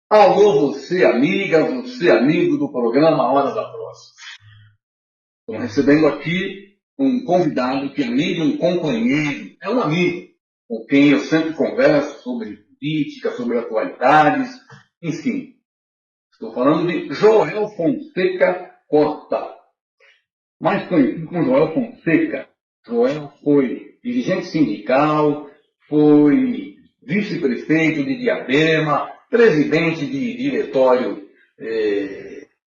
Alô, você amiga, você amigo do programa Hora da Prosa. Estou recebendo aqui um convidado que, além de um companheiro, é um amigo, com quem eu sempre converso sobre política, sobre atualidades, enfim. Estou falando de Joel Fonseca Costa. Mais conhecido como Joel Fonseca. Joel foi dirigente sindical, foi vice-prefeito de Diadema, presidente de diretório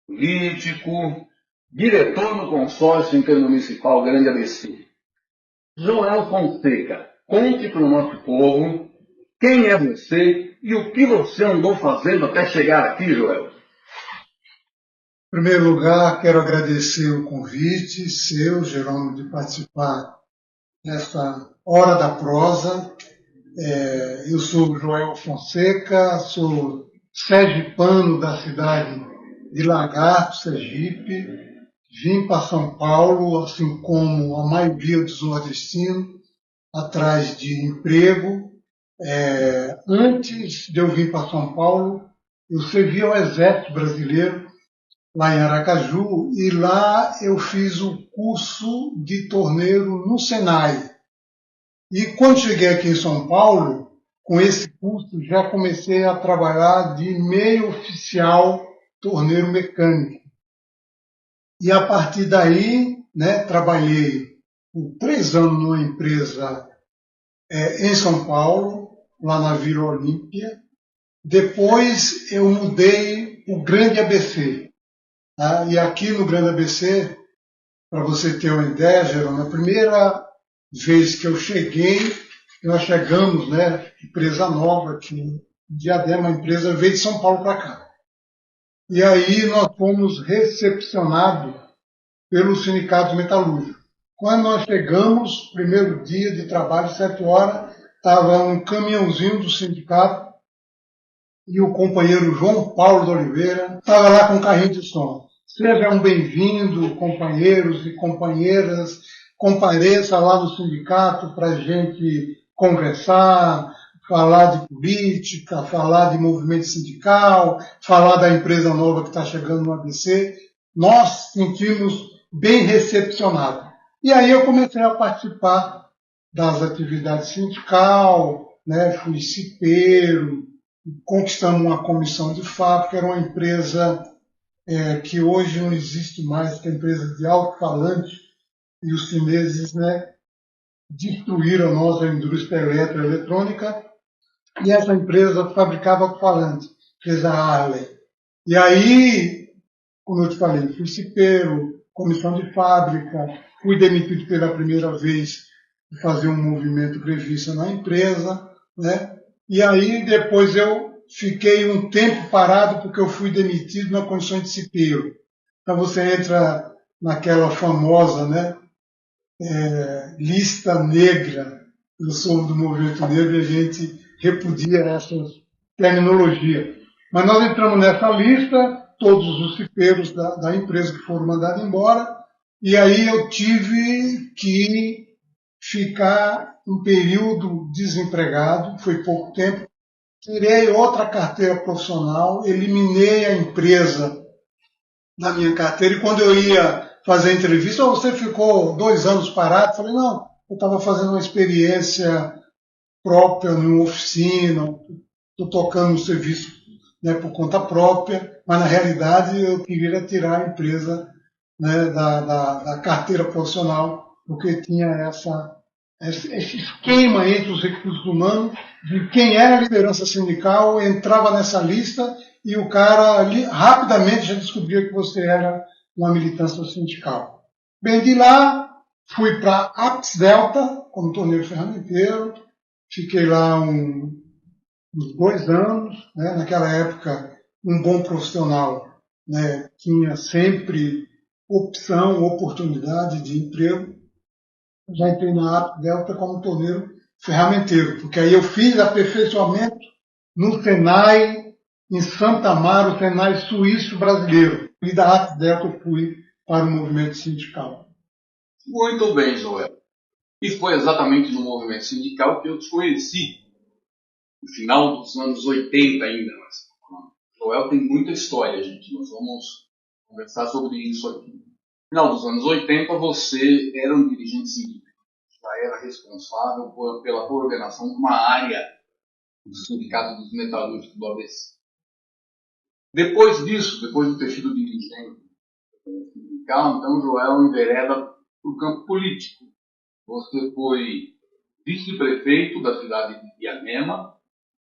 político, diretor no consórcio intermunicipal Grande ABC. Joel Fonseca, conte para o nosso povo quem é você e o que você andou fazendo até chegar aqui, Joel. Em primeiro lugar, quero agradecer o convite seu, Jerônimo, de participar dessa Hora da Prosa. Eu sou Joel Fonseca, sou sergipano da cidade de Lagarto, Sergipe. Vim para São Paulo, assim como a maioria dos nordestinos, atrás de emprego. Antes de eu vir para São Paulo, eu servi ao Exército Brasileiro, lá em Aracaju, e lá eu fiz o curso de torneiro no Senai. E quando cheguei aqui em São Paulo, com esse curso, já comecei a trabalhar de meio oficial torneiro mecânico. E a partir daí, trabalhei por 3 anos numa empresa em São Paulo, lá na Vila Olímpia. Depois eu mudei para o Grande ABC. Tá? E aqui no Grande ABC, para você ter uma ideia, Jerônimo, a primeira vez que eu cheguei, nós chegamos, empresa nova aqui, Diadema, a empresa veio de São Paulo para cá. E aí nós fomos recepcionados pelo Sindicato Metalúrgico. Quando nós chegamos, primeiro dia de trabalho, 7 horas, estava um caminhãozinho do sindicato e o companheiro João Paulo de Oliveira estava lá com um carrinho de som. Sejam bem-vindos, companheiros e companheiras, compareça lá no sindicato para a gente conversar, falar de política, falar de movimento sindical, falar da empresa nova que está chegando no ABC. Nós sentimos bem recepcionados. E aí eu comecei a participar das atividades sindical, fui cipeiro, conquistamos uma comissão de fábrica, era uma empresa que hoje não existe mais, que é a empresa de alto-falante, e os chineses destruíram a nossa indústria eletrônica, e essa empresa fabricava alto-falante, fez a Harley. E aí, como eu te falei, fui cipeiro, comissão de fábrica, fui demitido pela primeira vez de fazer um movimento grevista na empresa, e aí depois eu fiquei um tempo parado porque eu fui demitido na condição de cipeiro. Então você entra naquela famosa lista negra. Eu sou do movimento negro e a gente repudia essa terminologia. Mas nós entramos nessa lista, todos os cipeiros da empresa que foram mandados embora, e aí eu tive que ficar um período desempregado, foi pouco tempo, tirei outra carteira profissional, eliminei a empresa da minha carteira, e quando eu ia fazer a entrevista, você ficou 2 anos parado? Eu falei, não, eu estava fazendo uma experiência própria numa oficina, estou tocando um serviço por conta própria, mas na realidade eu queria tirar a empresa da carteira profissional, porque tinha esse esquema entre os recursos humanos de quem era a liderança sindical, entrava nessa lista e o cara ali, rapidamente já descobria que você era uma militância sindical. Bem, de lá fui para Apps Delta, como torneiro ferramenteiro, fiquei lá uns 2 anos, naquela época um bom profissional tinha sempre opção, oportunidade de emprego. Já entrei na Apps Delta como torneiro ferramenteiro, porque aí eu fiz aperfeiçoamento no Senai, em Santa Amaro, o Senai suíço brasileiro. E da Apps Delta eu fui para o movimento sindical. Muito bem, Joel. E foi exatamente no movimento sindical que eu te conheci, no final dos anos 80 ainda. Mas Joel tem muita história, gente. Nós vamos conversar sobre isso aqui. No final dos anos 80, você era um dirigente sindical, já era responsável pela coordenação de uma área do Sindicato dos Metalúrgicos do ABC. Depois disso, depois de ter sido dirigente sindical, então Joel envereda para o campo político. Você foi vice-prefeito da cidade de Diadema,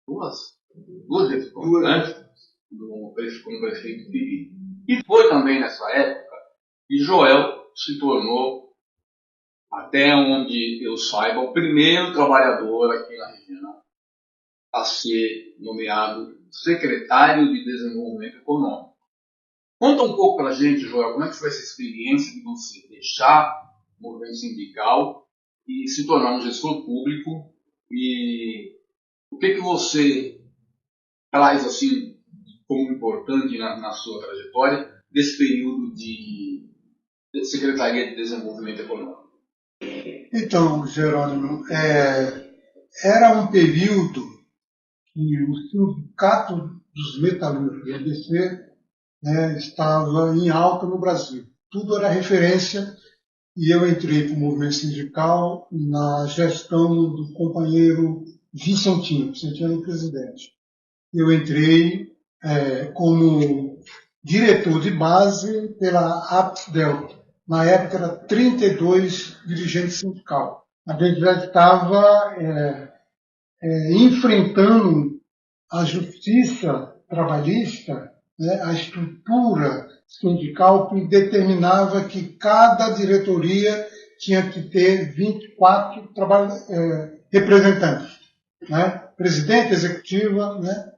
duas vezes, né? Como prefeito de. E foi também nessa época que Joel se tornou, até onde eu saiba, o primeiro trabalhador aqui na região a ser nomeado secretário de Desenvolvimento Econômico. Conta um pouco para a gente, Joel, como é que foi essa experiência de você deixar o movimento sindical e se tornar um gestor público, e o que você traz assim como importante na sua trajetória desse período de Secretaria de Desenvolvimento Econômico? Então, Jerônimo, era um período que o Sindicato dos Metalúrgicos do ABC, né, estava em alta no Brasil. Tudo era referência e eu entrei para o movimento sindical na gestão do companheiro Vicentino era o presidente. Eu entrei como diretor de base pela APS Delta. Na época era 32 dirigentes sindical. A gente já estava enfrentando a justiça trabalhista, né, a estrutura sindical que determinava que cada diretoria tinha que ter 24 representantes, né, presidente, executiva, né,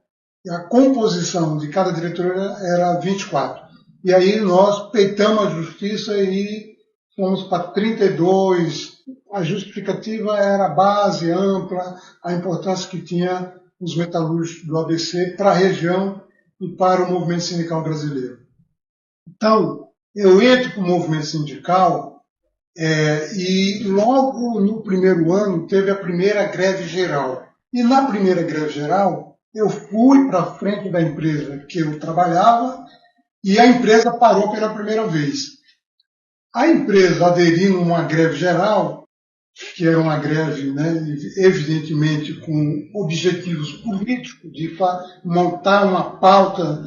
e a composição de cada diretoria era 24. E aí nós peitamos a justiça e fomos para 32. A justificativa era a base ampla, a importância que tinha os metalúrgicos do ABC para a região e para o movimento sindical brasileiro. Então, eu entro para o movimento sindical e logo no primeiro ano teve a primeira greve geral. E na primeira greve geral, eu fui para a frente da empresa que eu trabalhava e a empresa parou pela primeira vez. A empresa aderindo a uma greve geral, que era uma greve, né, evidentemente com objetivos políticos de montar uma pauta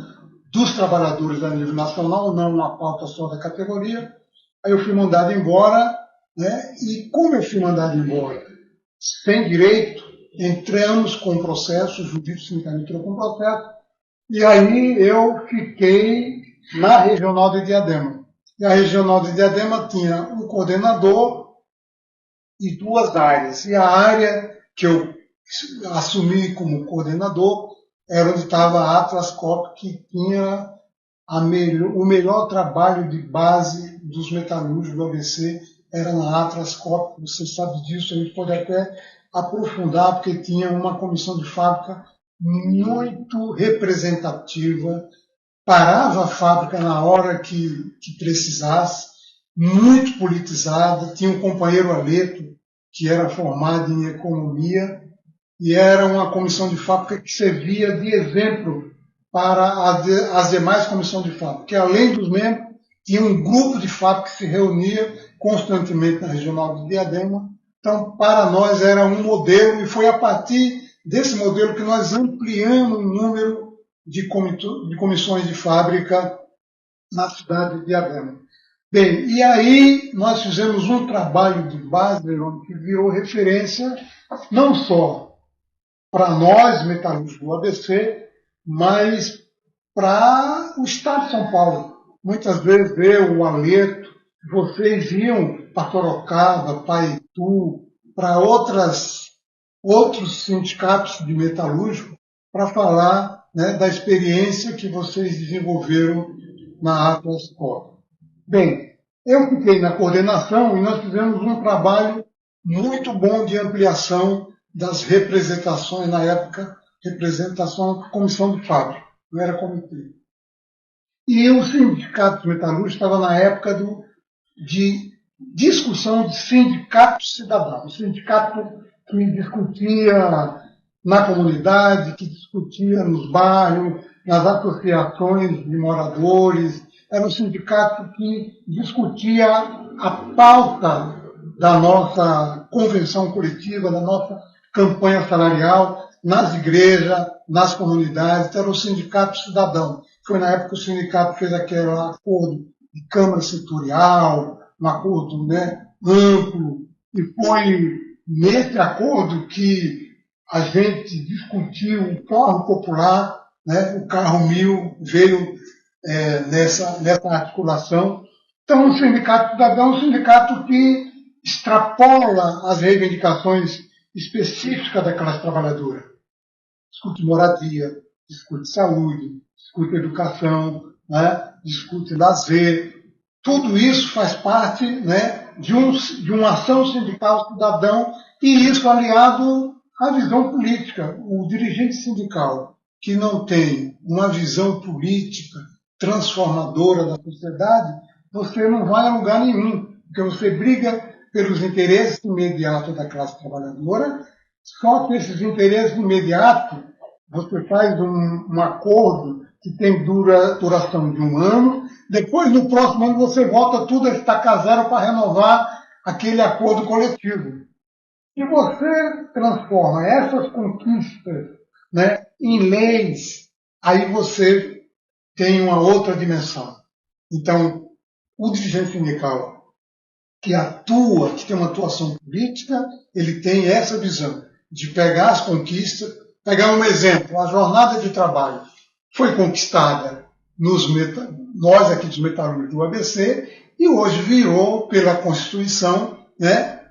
dos trabalhadores a nível nacional, não uma pauta só da categoria. Aí eu fui mandado embora, né, e como eu fui mandado embora sem direito, entramos com processo, o Judiciário Sindical entrou com processo, e aí eu fiquei na Regional de Diadema. E a Regional de Diadema tinha um coordenador e duas áreas. E a área que eu assumi como coordenador era onde estava a Atlas Copco, que tinha o melhor trabalho de base dos metalúrgicos do ABC, era na Atlas Copco. Você sabe disso, a gente pode até aprofundar, porque tinha uma comissão de fábrica muito representativa, parava a fábrica na hora que precisasse, muito politizada. Tinha um companheiro Aleto, que era formado em economia, e era uma comissão de fábrica que servia de exemplo para as demais comissões de fábrica, que além dos membros, tinha um grupo de fábrica que se reunia constantemente na Regional de Diadema. Então, para nós era um modelo, e foi a partir desse modelo que nós ampliamos o número de comissões de fábrica na cidade de Diadema. Bem, e aí nós fizemos um trabalho de base, que virou referência não só para nós, metalúrgicos do ABC, mas para o estado de São Paulo. Muitas vezes eu, o Aleto, vocês iam para Sorocaba, para Itu, para outros sindicatos de metalúrgico para falar, né, da experiência que vocês desenvolveram na Atlas Copco. Bem, eu fiquei na coordenação e nós fizemos um trabalho muito bom de ampliação das representações, na época, representação da comissão de fábrica, não era comitê. E o sindicato metalúrgico estava na época de discussão de sindicato cidadão, um sindicato que discutia na comunidade, que discutia nos bairros, nas associações de moradores. Era um sindicato que discutia a pauta da nossa convenção coletiva, da nossa campanha salarial, nas igrejas, nas comunidades. Era o sindicato cidadão. Foi na época que o sindicato fez aquele acordo de Câmara Setorial, um acordo, né, amplo, e foi nesse acordo que a gente discutiu o carro popular, né, o carro 1000 veio nessa articulação. Então, o Sindicato Cidadão é um sindicato que extrapola as reivindicações específicas da classe trabalhadora. Discute moradia, discute saúde, discute educação, né, discute lazer. Tudo isso faz parte, né, de uma ação sindical cidadão, e isso aliado à visão política. O dirigente sindical que não tem uma visão política transformadora da sociedade, você não vai a lugar nenhum, porque você briga pelos interesses imediatos da classe trabalhadora. Só que esses interesses imediatos, você faz um acordo que tem duração de 1 ano, depois no próximo ano você volta tudo a estacar zero para renovar aquele acordo coletivo. Se você transforma essas conquistas, né, em leis, aí você tem uma outra dimensão. Então, o dirigente sindical que atua, que tem uma atuação política, ele tem essa visão de pegar as conquistas. Pegar um exemplo, a jornada de trabalho foi conquistada nós aqui dos metalúrgicos do ABC, e hoje virou, pela Constituição, né,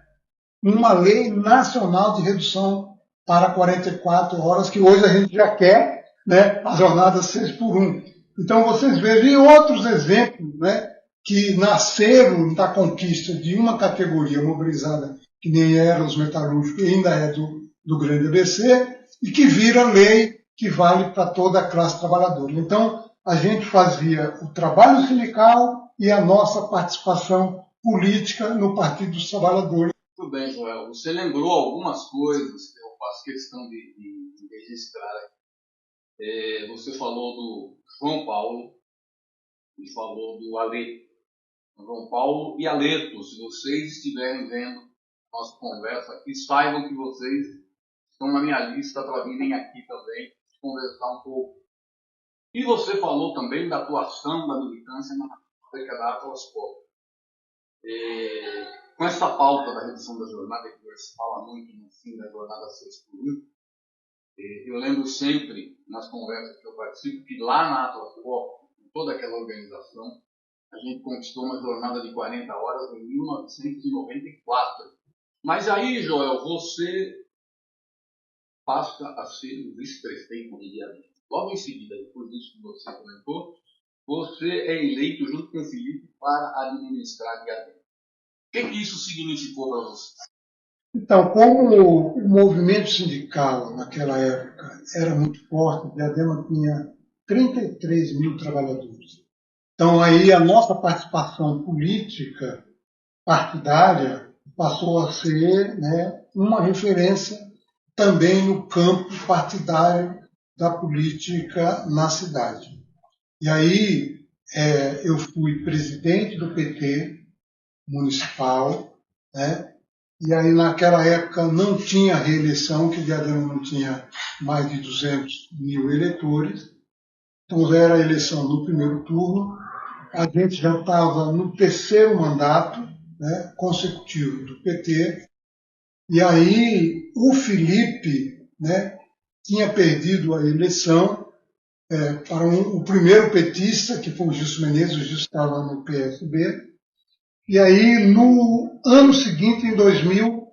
uma lei nacional de redução para 44 horas, que hoje a gente já quer, né, a jornada 6x1. Então vocês vejam outros exemplos, né, que nasceram da conquista de uma categoria mobilizada, que nem eram os metalúrgicos, e ainda é do grande ABC, e que vira lei que vale para toda a classe trabalhadora. Então, a gente fazia o trabalho sindical e a nossa participação política no Partido dos Trabalhadores. Muito bem, Joel. Você lembrou algumas coisas que eu faço questão de registrar aqui. Você falou do João Paulo e falou do Aleto. João Paulo e Aleto, se vocês estiverem vendo a nossa conversa aqui, saibam que vocês estão na minha lista para virem aqui também conversar um pouco. E você falou também da atuação da militância na fábrica da Atlas Copco. Com essa pauta da redução da jornada, que hoje se fala muito no fim da jornada 6x1, eu lembro sempre, nas conversas que eu participo, que lá na Atlas Copco, em toda aquela organização, a gente conquistou uma jornada de 40 horas em 1994. Mas aí, Joel, você passa a ser o vice-prefeito de Diadema. Logo em seguida, depois disso que você comentou, você é eleito junto com o Felipe para administrar Diadema. O que isso significou para você? Então, como o movimento sindical naquela época era muito forte, Diadema tinha 33 mil trabalhadores. Então, aí a nossa participação política partidária passou a ser, né, uma referência também no campo partidário da política na cidade. E aí eu fui presidente do PT municipal, né? E aí naquela época não tinha reeleição, que Diadema não tinha mais de 200 mil eleitores, então era a eleição no primeiro turno. A gente já estava no 3º mandato, né, consecutivo do PT, e aí o Felipe, né, tinha perdido a eleição para o primeiro petista, que foi o Gilson Menezes. O Gilson estava no PSB, e aí no ano seguinte, em 2000,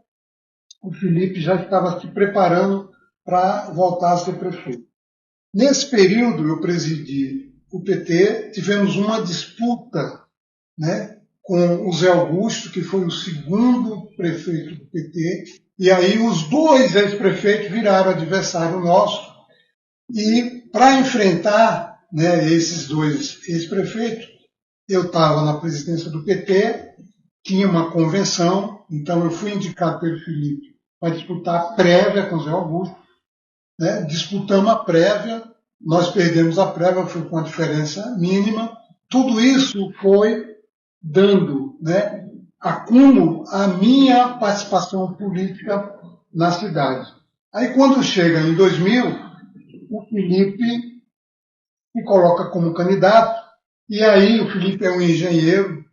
o Felipe já estava se preparando para voltar a ser prefeito. Nesse período eu presidi o PT, tivemos uma disputa, né, com o Zé Augusto, que foi o segundo prefeito do PT, e aí os dois ex-prefeitos viraram adversário nosso, e para enfrentar, né, esses dois ex-prefeitos, eu estava na presidência do PT, tinha uma convenção, então eu fui indicado pelo Felipe para disputar a prévia com o Zé Augusto, né? Disputamos a prévia, nós perdemos a prévia, foi com uma diferença mínima. Tudo isso foi dando, né, acúmulo à minha participação política na cidade. Aí quando chega em 2000, o Felipe me coloca como candidato, e aí o Felipe é um engenheiro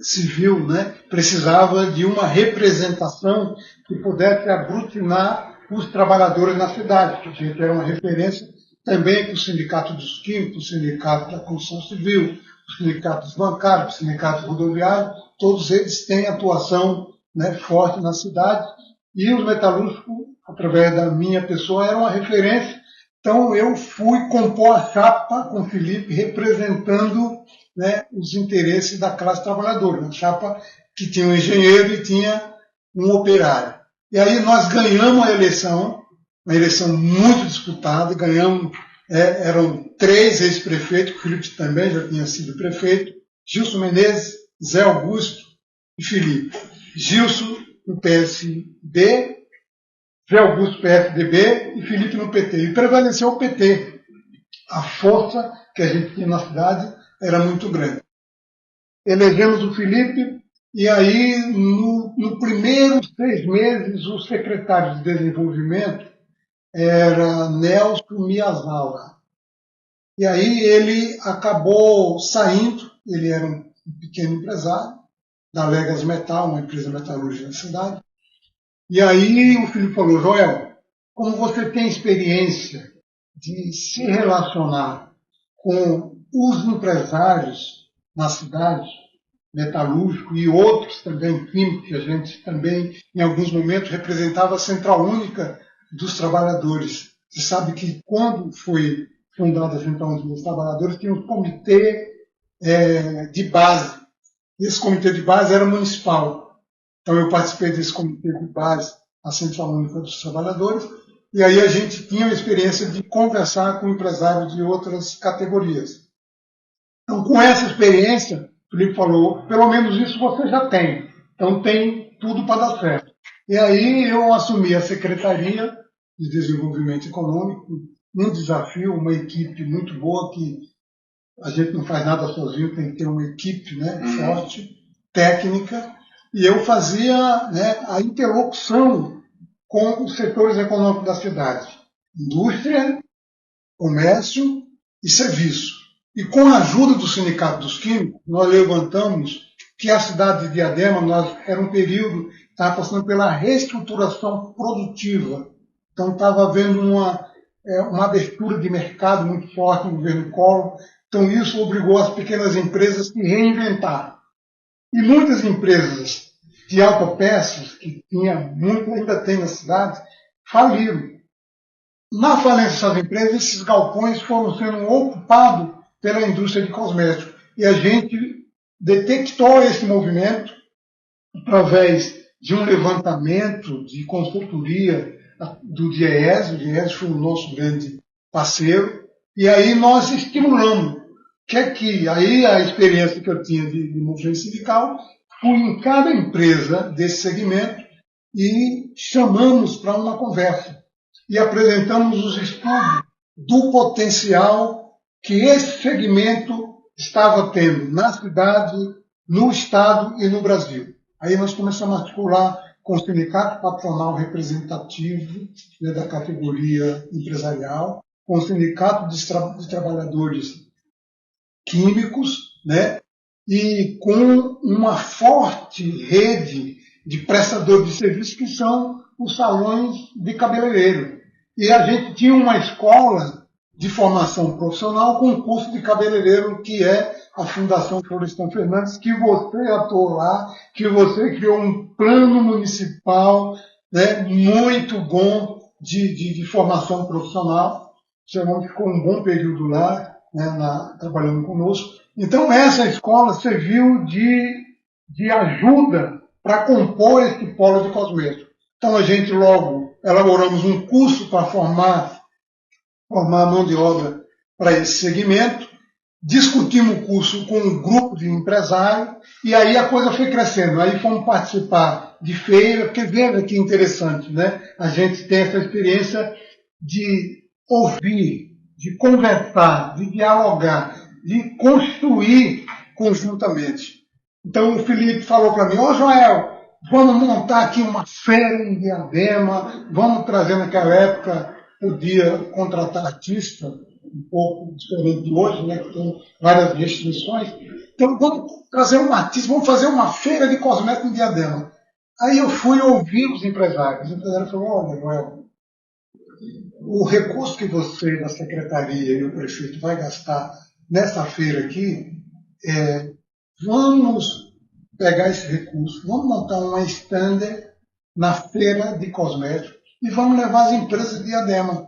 civil, né? Precisava de uma representação que pudesse aglutinar os trabalhadores na cidade, que a gente era uma referência também para o Sindicato dos Químicos, o Sindicato da Construção Civil, os sindicatos bancários, os sindicatos rodoviários, todos eles têm atuação, né, forte na cidade, e os metalúrgicos, através da minha pessoa, eram uma referência. Então eu fui compor a chapa com o Felipe, representando, né, os interesses da classe trabalhadora, uma chapa que tinha um engenheiro e tinha um operário. E aí nós ganhamos a eleição, uma eleição muito disputada, ganhamos, eram 3 ex-prefeitos, o Felipe também já tinha sido prefeito, Gilson Menezes, Zé Augusto e Felipe. Gilson no PSB, Zé Augusto PSDB e Felipe no PT. E prevaleceu o PT. A força que a gente tinha na cidade era muito grande. Elegemos o Felipe e aí, no primeiros 6 meses, o secretário de Desenvolvimento era Nelson Miyazawa. E aí ele acabou saindo, ele era um pequeno empresário da Legas Metal, uma empresa metalúrgica da cidade. E aí o Felipe falou: Joel, como você tem experiência de se relacionar com os empresários na cidade, metalúrgico e outros também químicos, que a gente também, em alguns momentos, representava a Central Única dos Trabalhadores. Você sabe que quando foi fundada a Central Única dos Trabalhadores, tinha um comitê de base. E esse comitê de base era municipal. Então eu participei desse comitê de base, a Central Única dos Trabalhadores, e aí a gente tinha a experiência de conversar com empresários de outras categorias. Então, com essa experiência, o Felipe falou: pelo menos isso você já tem. Então tem tudo para dar certo. E aí eu assumi a Secretaria de Desenvolvimento Econômico, um desafio, uma equipe muito boa, que a gente não faz nada sozinho, tem que ter uma equipe, né, forte, técnica, e eu fazia, né, a interlocução com os setores econômicos da cidade: indústria, comércio e serviço. E com a ajuda do Sindicato dos Químicos, nós levantamos que a cidade de Diadema era um período que estava passando pela reestruturação produtiva. Então estava havendo uma abertura de mercado muito forte no governo Collor. Então isso obrigou as pequenas empresas a se reinventar. E muitas empresas de autopeças, que ainda tem na cidade, faliram. Na falência dessas empresas, esses galpões foram sendo ocupados pela indústria de cosméticos. E a gente detectou esse movimento através de um levantamento de consultoria do DIEESE. O DIEESE foi o nosso grande parceiro. E aí nós estimulamos. Aí a experiência que eu tinha de movimento sindical, fui em cada empresa desse segmento e chamamos para uma conversa. E apresentamos os estudos do potencial que esse segmento estava tendo na cidade, no Estado e no Brasil. Aí nós começamos a articular com o sindicato patronal representativo, né, da categoria empresarial, com o sindicato de trabalhadores químicos, né, e com uma forte rede de prestadores de serviços, que são os salões de cabeleireiro. E a gente tinha uma escola de formação profissional com um curso de cabeleireiro, que é a Fundação Florestan Fernandes, que você atuou lá, que você criou um plano municipal, né, muito bom de formação profissional. Você ficou um bom período lá, né, trabalhando conosco. Então essa escola serviu de ajuda para compor esse polo de cosméticos. Então a gente logo elaboramos um curso para formar a mão de obra para esse segmento, discutimos o curso com um grupo de empresários e aí a coisa foi crescendo. Aí fomos participar de feira, porque veja que interessante, né? A gente tem essa experiência de ouvir, de conversar, de dialogar, de construir conjuntamente. Então o Felipe falou para mim: ô Joel, vamos montar aqui uma feira em Diadema, vamos trazer naquela época, podia contratar artista, um pouco diferente de hoje, né, que tem várias restrições. Então vamos trazer um artista, vamos fazer uma feira de cosméticos em Diadema. Aí eu fui ouvir os empresários. Os empresários falaram: olha, Joel, o recurso que você, da secretaria e o prefeito vai gastar nessa feira aqui, vamos pegar esse recurso, vamos montar uma stander na feira de cosméticos e vamos levar as empresas de Diadema.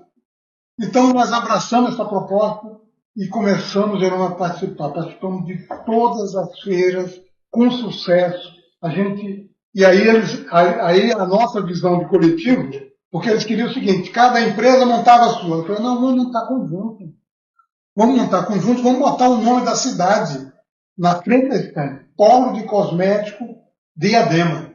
Então nós abraçamos essa proposta e começamos, Jerônimo, a participar. Participamos de todas as feiras com sucesso. E aí a nossa visão de coletivo, porque eles queriam o seguinte: cada empresa montava a sua. Eu falei: não, vamos montar conjunto. Vamos montar conjunto, vamos botar o nome da cidade na frente da estante. Polo de Cosmético Diadema.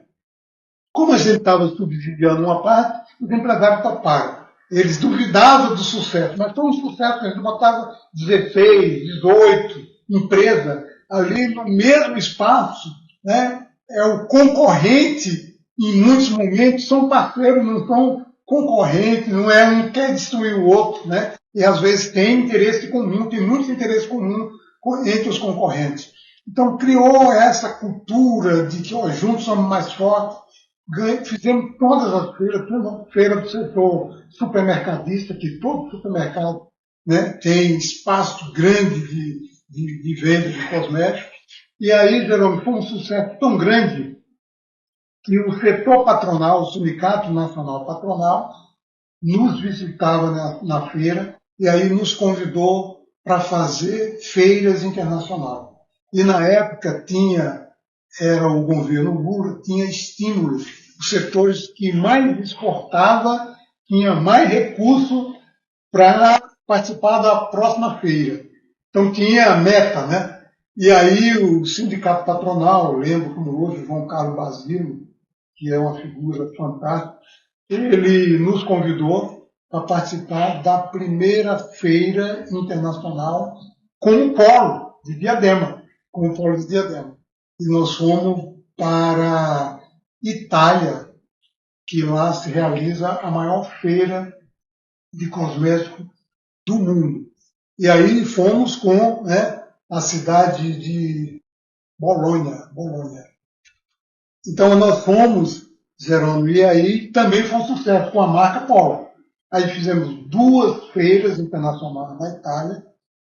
Como a gente estava subsidiando uma parte, os empresários toparam. Eles duvidavam do sucesso, mas foi um sucesso. A gente botava 16, 18 empresas ali no mesmo espaço, né? É o concorrente, em muitos momentos, são parceiros, não são concorrentes, não é um quer destruir o outro, né? E às vezes tem interesse comum, tem muitos interesses comuns entre os concorrentes. Então criou essa cultura de que juntos somos mais fortes. Fizemos todas as feiras, feira do setor supermercadista, que todo supermercado, né, tem espaço grande de venda de cosméticos. E aí, Jerônimo, foi um sucesso tão grande que o setor patronal, o Sindicato Nacional Patronal, nos visitava na feira e aí nos convidou para fazer feiras internacionais. E na época era o governo Lula, tinha estímulos. Os setores que mais exportava tinha mais recurso para participar da próxima feira. Então tinha a meta, né? E aí o sindicato patronal, lembro como hoje, João Carlos Basílio, que é uma figura fantástica, ele nos convidou para participar da primeira feira internacional com o polo de Diadema. E nós fomos para Itália, que lá se realiza a maior feira de cosméticos do mundo. E aí fomos com, né, a cidade de Bolonha. Então nós fomos, Jerônimo, e aí também foi um sucesso com a marca Polo. Aí fizemos 2 feiras internacionais na Itália,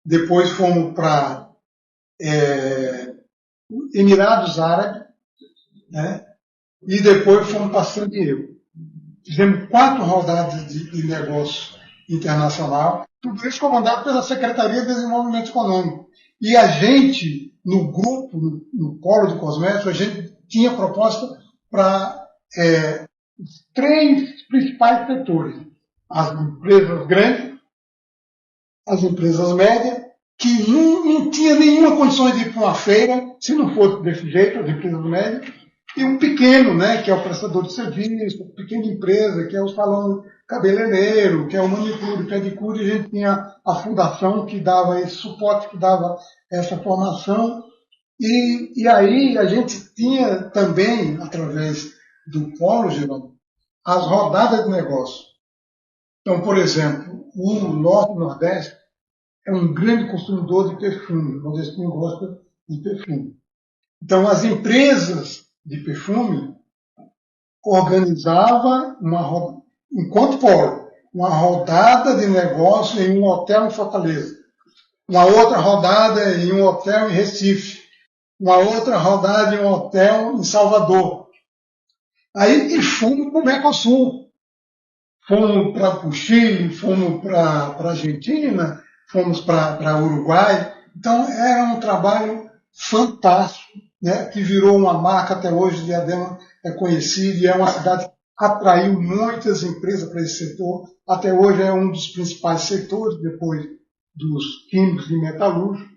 depois fomos para Emirados Árabes, né? E depois fomos para San Diego. Fizemos 4 rodadas de negócio internacional, tudo isso comandado pela Secretaria de Desenvolvimento Econômico. E a gente, no grupo, no Polo de Cosméticos, a gente tinha proposta para 3 principais setores: as empresas grandes, as empresas médias, que não tinha nenhuma condição de ir para uma feira, se não fosse desse jeito, as empresas médias, e um pequeno, né, que é o prestador de serviço, pequena empresa, que é o salão cabeleireiro, que é o manicure, pedicure. A gente tinha a fundação que dava esse suporte, que dava essa formação. E aí a gente tinha também, através do Polo, Jerônimo, as rodadas de negócio. Então, por exemplo, o Norte e Nordeste é um grande consumidor de perfume. O nordestino gosta de perfume. Então, as empresas de perfume organizavam enquanto Polo, uma rodada de negócio em um hotel em Fortaleza, uma outra rodada em um hotel em Recife, uma outra rodada em um hotel em Salvador. Aí fomos para o Mercosul. Fomos para o Chile, fomos para a Argentina, fomos para Uruguai. Então era um trabalho fantástico, né, que virou uma marca até hoje. Diadema é conhecida e é uma cidade que atraiu muitas empresas para esse setor. Até hoje é um dos principais setores, depois dos químicos e metalúrgicos.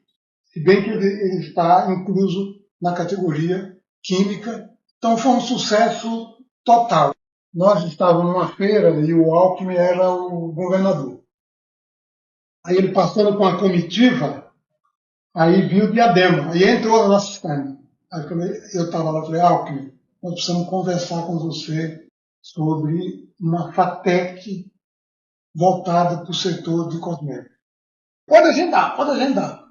se bem que ele está incluso na categoria química. Então foi um sucesso total. Nós estávamos numa feira e o Alckmin era o governador. Aí ele passando com a comitiva, aí viu o Diadema, aí entrou na nossa stand. Aí eu estava lá e falei, Alckmin, nós precisamos conversar com você sobre uma FATEC voltada para o setor de cosméticos. Pode agendar, pode agendar.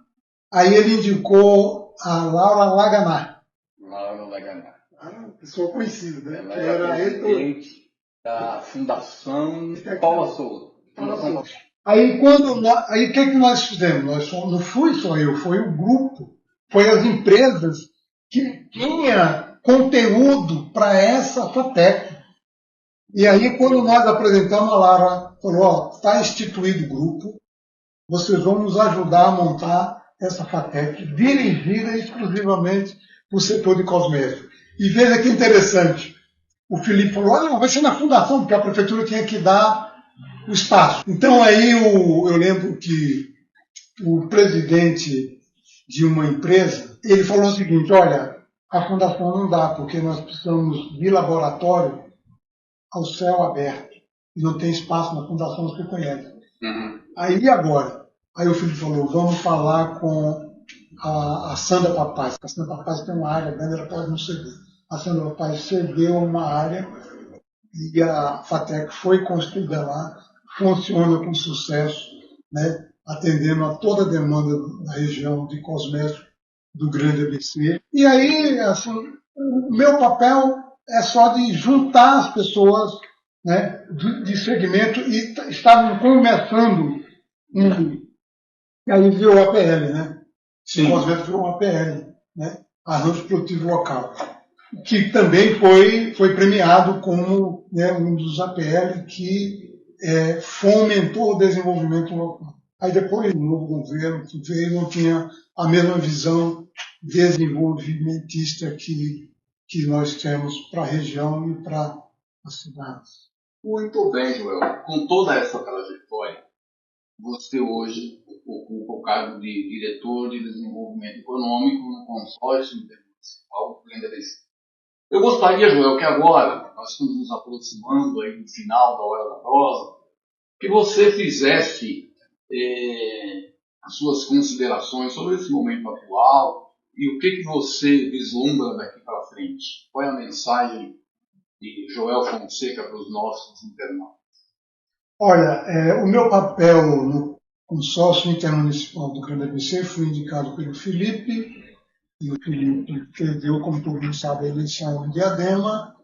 Aí ele indicou a Laura Laganá. Laura Laganá. Pessoa conhecida, né? Ela Que era era presidente da Fundação Paula Souza. Aí o que nós fizemos? Não fui só eu, foi o grupo, foi as empresas que tinha conteúdo para essa FATEC. E aí quando nós apresentamos, a Lara falou, está instituído o grupo, vocês vão nos ajudar a montar essa FATEC dirigida exclusivamente para o setor de cosméticos. E veja que interessante, o Felipe falou, vai ser na fundação, porque a prefeitura tinha que dar o espaço. Então aí eu lembro que o presidente de uma empresa, ele falou o seguinte, olha, a fundação não dá, porque nós precisamos de laboratório ao céu aberto. E não tem espaço na fundação, você conhece. Uhum. Aí agora, aí o Felipe falou, vamos falar com a Sandra Papaz, porque a Sandra Papaz tem uma área grande, ela pode não ceder. A Sandra Papaz cedeu uma área e a FATEC foi construída lá, funciona com sucesso, né, atendendo a toda a demanda da região de cosméticos do Grande ABC. E aí, assim, o meu papel é só de juntar as pessoas, né, de segmento e estavam começando e aí virou APL, né? Sim. O cosmético virou APL, né? Arranjo Produtivo Local, que também foi premiado como, né, um dos APL que fomentou o desenvolvimento local. Aí depois o novo governo que veio não tinha a mesma visão desenvolvimentista que nós temos para a região e para as cidades. Muito bem, Joel. Com toda essa trajetória, você hoje ocupa o cargo de diretor de desenvolvimento econômico no consórcio intermunicipal do Grande ABC. Eu gostaria, Joel, que agora, nós estamos nos aproximando aí do final da Hora da Prosa, que você fizesse as suas considerações sobre esse momento atual e o que você vislumbra daqui para frente. Qual é a mensagem de Joel Fonseca para os nossos internautas? Olha, o meu papel no consórcio intermunicipal do Grande ABC foi indicado pelo Felipe, e o Felipe perdeu, como todo mundo sabe, a eleição em Diadema,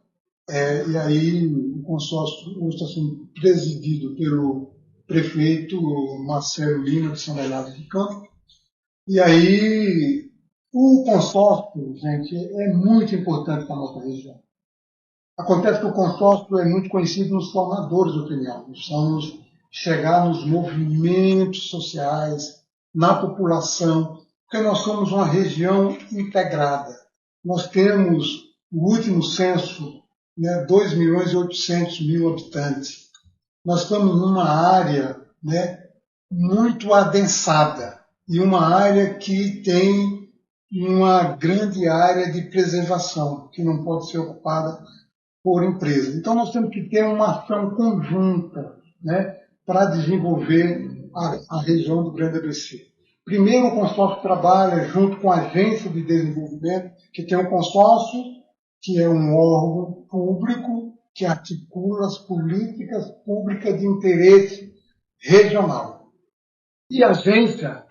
e aí o consórcio hoje está sendo presidido pelo prefeito Marcelo Lima, de São Bernardo de Campos. E aí o consórcio, gente, é muito importante para a nossa região. Acontece que o consórcio é muito conhecido nos formadores de opinião. Nós precisamos chegar nos movimentos sociais, na população, porque nós somos uma região integrada. Nós temos, o último censo, 2.800.000 habitantes. Nós estamos numa área, muito adensada e uma área que tem uma grande área de preservação, que não pode ser ocupada por empresa. Então nós temos que ter uma ação conjunta, para desenvolver a região do Grande ABC. Primeiro, o consórcio trabalha junto com a agência de desenvolvimento, que tem um consórcio, que é um órgão público que articula as políticas públicas de interesse regional. E a agência,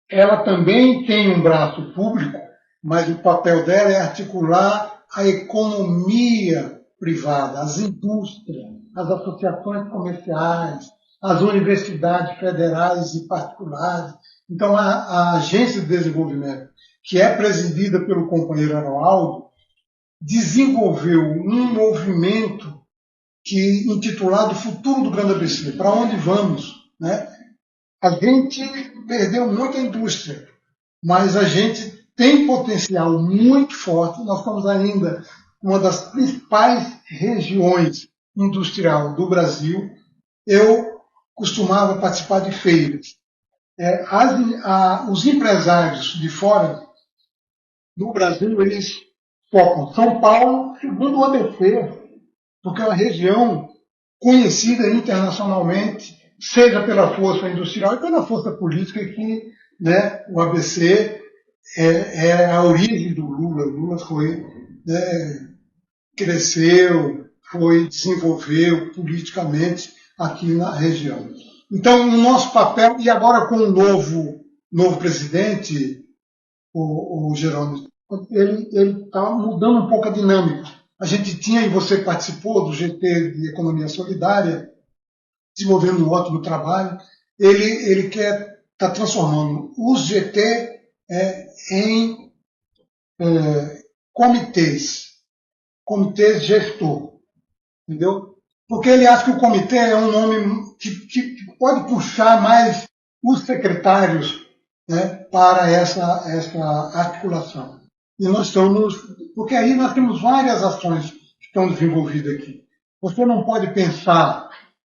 ela também tem um braço público, mas o papel dela é articular a economia privada, as indústrias, as associações comerciais, as universidades federais e particulares. Então, a Agência de Desenvolvimento, que é presidida pelo companheiro Aroaldo, desenvolveu um movimento intitulado Futuro do Grande ABC. Para onde vamos? A gente perdeu muita indústria, mas a gente tem potencial muito forte. Nós somos ainda uma das principais regiões industriais do Brasil. Eu costumava participar de feiras. Os empresários de fora do Brasil, eles focam São Paulo, segundo o ABC, porque é uma região conhecida internacionalmente, seja pela força industrial e pela força política que, né, o ABC é a origem do Lula. O Lula foi, né, cresceu, desenvolveu politicamente aqui na região. Então, o nosso papel, e agora com o novo presidente, o Jerônimo, ele está mudando um pouco a dinâmica. A gente tinha, e você participou do GT de Economia Solidária, desenvolvendo um ótimo trabalho. Ele quer estar transformando os GT em comitês gestor, entendeu? Porque ele acha que o comitê é um nome que pode puxar mais os secretários, né, para essa articulação. E nós estamos, porque aí nós temos várias ações que estão desenvolvidas aqui. Você não pode pensar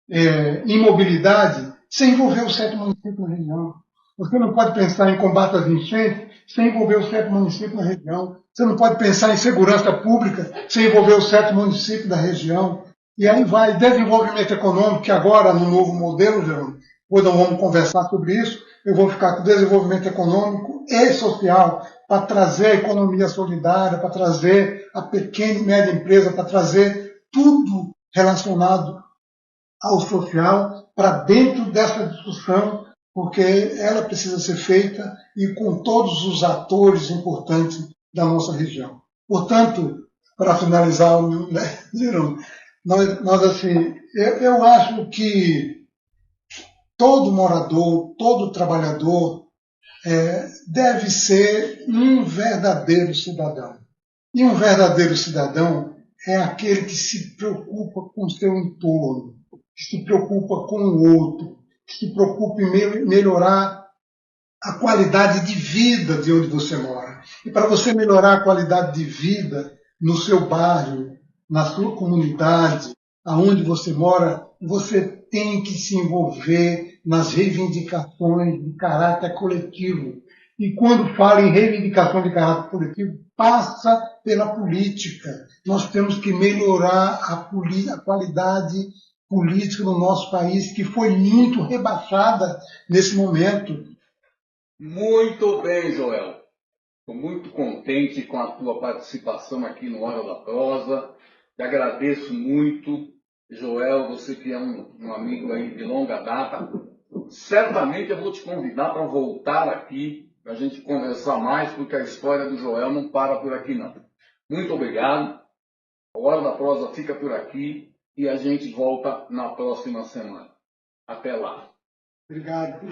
em mobilidade sem envolver os 7 municípios na região. Você não pode pensar em combate às enchentes sem envolver os 7 municípios na região. Você não pode pensar em segurança pública sem envolver os 7 municípios da região. E aí vai desenvolvimento econômico, que agora no novo modelo, Jerônimo, depois nós vamos conversar sobre isso, eu vou ficar com desenvolvimento econômico e social para trazer a economia solidária, para trazer a pequena e média empresa, para trazer tudo relacionado ao social para dentro dessa discussão, porque ela precisa ser feita e com todos os atores importantes da nossa região. Portanto, para finalizar, né, nós assim, eu acho que todo morador, todo trabalhador deve ser um verdadeiro cidadão. E um verdadeiro cidadão é aquele que se preocupa com o seu entorno, que se preocupa com o outro, que se preocupa em melhorar a qualidade de vida de onde você mora. E para você melhorar a qualidade de vida no seu bairro, na sua comunidade, aonde você mora, você tem que se envolver nas reivindicações de caráter coletivo. E quando fala em reivindicação de caráter coletivo, passa pela política. Nós temos que melhorar a qualidade política no nosso país, que foi muito rebaixada nesse momento. Muito bem, Joel. Estou muito contente com a tua participação aqui no Hora da Prosa. Te agradeço muito. Joel, você que é um amigo aí de longa data, certamente eu vou te convidar para voltar aqui, para a gente conversar mais, porque a história do Joel não para por aqui, não. Muito obrigado. A Hora da Prosa fica por aqui e a gente volta na próxima semana. Até lá. Obrigado.